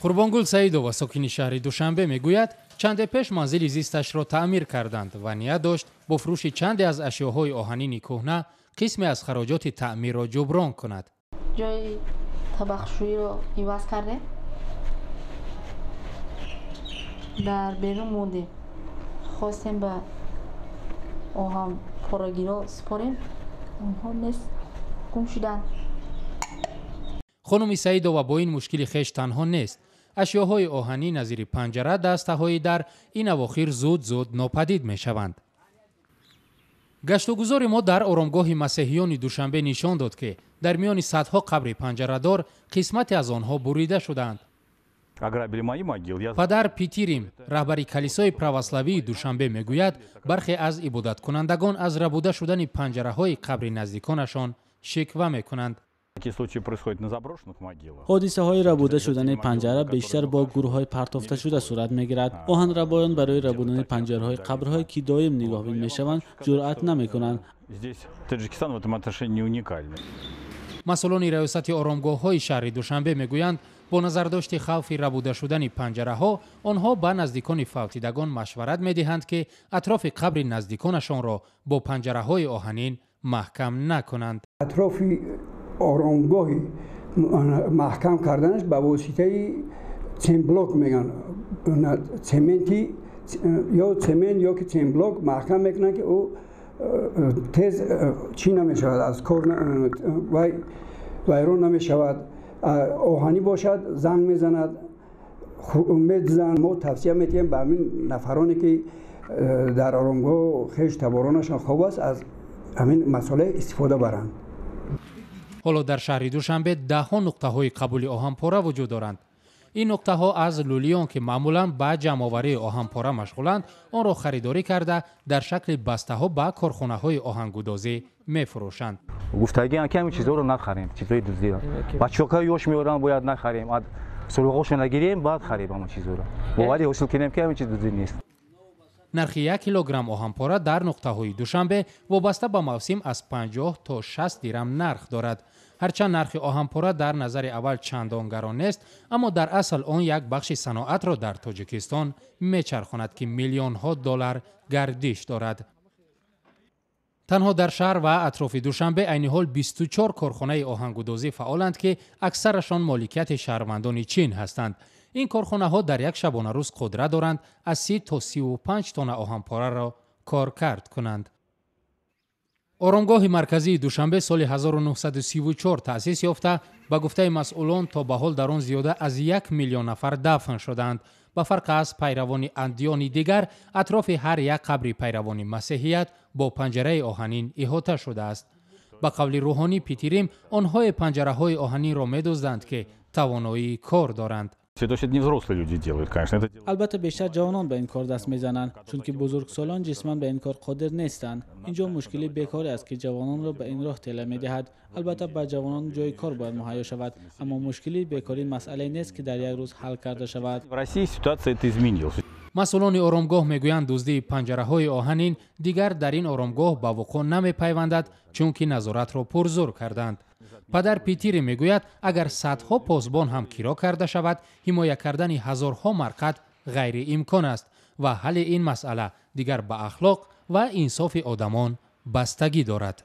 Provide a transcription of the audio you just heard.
قربانگل سعیدова ساکن شهر دوشنبه میگوید چند پیش منزل زیستش را تعمیر کردند و نیت داشت با فروش چند از اشیاءهای آهنین کهنه قسمی از خراجات تعمیر را جبران کند. جای طبخشویی را عوض کرده در بیرون موندیم، خواستیم به آهن پراگیرا سپاریم، اونها نیست، گم شدند. خانم سعیدова با این مشکل خیش تنها نیست. اشیاءهای آهنی نظیر پنجره دسته‌های در این اواخر زود ناپدید می شوند. گشتگذار ما در آرامگاه مسیحیان دوشنبه نشان داد که در میان صدها قبر پنجره‌دار قسمتی از آنها بریده شدند. پدر پیتیریم رهبر کلیسای پرواسلاوی دوشنبه میگوید برخی از عبادت کنندگان از ربوده شدن پنجره‌های قبر نزدیکانشان شکوه میکنند. حادثه های ربوده شدن پنجره بیشتر با گروه های پرتافته شده صورت میگیرد. آهن ربایان برای ربودن پنجره های قبرهای که دائم نگاهبین میشوند جرأت نمیکنند. مسئولان ریاست آرامگاه های شهر دوشنبه میگویند با نظرداشت خوف ربوده شدن پنجره ها آنها به نزدیکان فوتیدگان مشورت میدهند که اطراف قبر نزدیکانشان را با پنجره های آهنین محکم نکنند. اطراف آرامگاه محکم کردنش به واسطه چمبلاک میگن، چمنتی یا چمن یا که چمبلاک محکم میکنن که او تیز چی نمیشود، از کار ویران نمیشود. آهنی باشد زنگ میزند، میزن. ما توصیه میتیم به همین نفرانی که در آرامگاه خیش تبارانشان خوب است از همین مسئله استفاده برند. حالا در شهر دوشنبه ده‌ها نقطه‌های قبول آهن‌پاره وجود دارند. این نقطه‌ها از لولیان که معمولاً به جمع‌آوری آهن‌پاره مشغولند، آن را خریداری کرده در شکل بسته‌ها به کارخانه‌های آهن‌گدازی می‌فروشند. گفتگی که همین چیزا رو نخریم، چیزای دزدی را. بچه‌ها یوش میارن باید نخریم. سلوغاشو نگیریم بعد خریم همین چیزا را. باوری حاصل کنیم که همین چیز دزدی نیست. نرخ 1 کیلوگرم آهن‌پاره در نقطه‌های دوشنبه وابسته به موسم از 50 تا 60 درم نرخ دارد. هرچند نرخ آهن‌پاره در نظر اول چندان گران نیست، اما در اصل آن یک بخش صنعت را در تاجیکستان میچرخاند که میلیون‌ها دلار گردش دارد. تنها در شهر و اطراف دوشنبه عین حال 24 کارخانه آهن‌گدازی فعالند که اکثرشان مالکیت شهروندان چین هستند. این کارخانه‌ها در یک شبانه روز قدرت دارند از 30 تا 35 تن آهن‌پاره را کارکرد کنند. آرامگاه مرکزی دوشنبه سال 1934 تأسیس یافته به گفته مسئولان تا به حال در آن زیاده از 1 میلیون نفر دفن شدند. به فرق از پیروان ادیان دیگر اطراف هر یک قبر پیروان مسیحیت با پنجره آهنین احاطه شده است. به قول روحانی پیتیریم آنها پنجره های آهنین را می‌دزدند که توانایی کار دارند. البته بیشتر جوانان به این کار دست میزنند چون که بزرگسالان جسماً به این کار قادر نیستند. اینجا مشکلی بیکاری است که جوانان را به این راه تله میدهد. البته به جوانان جای کار باید مهیا شود، اما مشکلی بیکاری مسئله نیست که در یک روز حل کرده شود. مسئولان آرامگاه میگویند دزدی پنجره های آهنین دیگر در این آرامگاه به وقوع نمیپیوندد چون که نظارت را پرزور کردند. پدر پیتیر میگوید اگر صدها پاسبان هم کرا کرده شود حمایت کردن هزارها مرقد غیر امکان است و حل این مسئله دیگر به اخلاق و انصاف آدمان بستگی دارد.